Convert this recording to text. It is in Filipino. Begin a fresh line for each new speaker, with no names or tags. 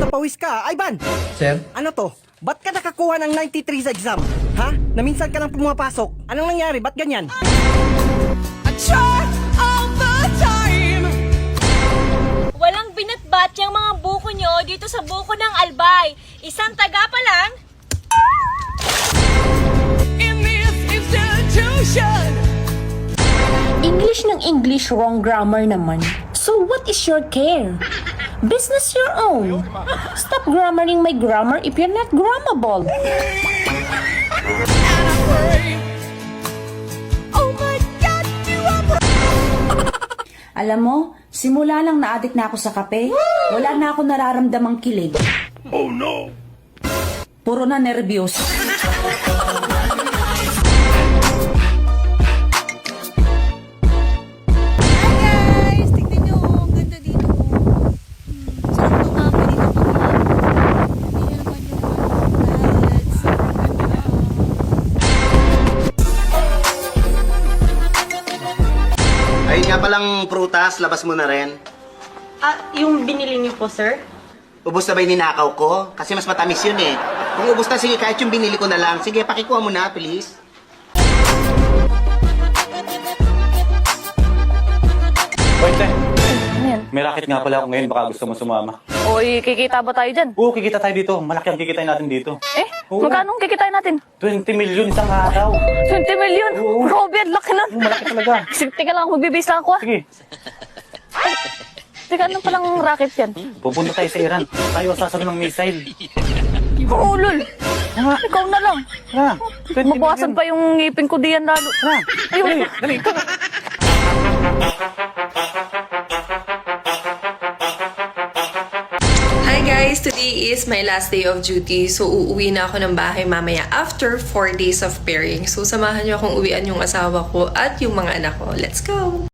Pawis ka. Ivan!
Sir?
Ano to? Ba't ka nakakuha ng 93 sa exam? Ha? Na minsan ka lang pumapasok. Anong nangyari? Ba't ganyan?
Walang binatbat yung mga buko nyo dito sa buko ng Albay. Isang taga pa lang.
English ng English, wrong grammar naman. So what is your care? Business your own. Stop grammaring my grammar if you're not grammable.
Alam mo, simula lang na-addict na ako sa kape, wala na ako nararamdamang kilig. Oh no! Puro na nervyos.
Guys, tignan nyo. Ang ganda dito. Sarap tumama dito pag Ayan naman yung clouds.
Ayun nga palang prutas, labas mo na rin.
Yung binili niyo po, sir?
Ubus na ba yung ninakaw ko? Kasi mas matamis yun eh. Kung ubus na, sige, kahit yung binili ko na lang. Sige, pakikuha mo na, please.
Wait, may racket nga pala ako ngayon. Baka gusto mo sumama.
Oy, kikita ba tayo dyan?
Oo, kikita tayo dito. Malaki ang kikitain natin dito. Oo.
Magkano ang kikitain natin?
20 million isang araw.
20 million?
Oo.
Grabe, ang laki nun.
Malaki talaga.
Teka lang, magbibis lang ako.
Sige,
Teka, ano palang racket yan?
pupunta tayo sa Iran. Tayo sasalo ng missile.
Oo, lol. Ikaw na lang.
Ha? 20
Mabawasan
million.
pa yung ngipin ko diyan lalo.
Ha?
Ayun.
Dali, dali.
Hi guys! Today is my last day of duty. So, uuwi na ako ng bahay mamaya after 4 days of pairing. So, samahan niyo akong uwian yung asawa ko at yung mga anak ko. Let's go!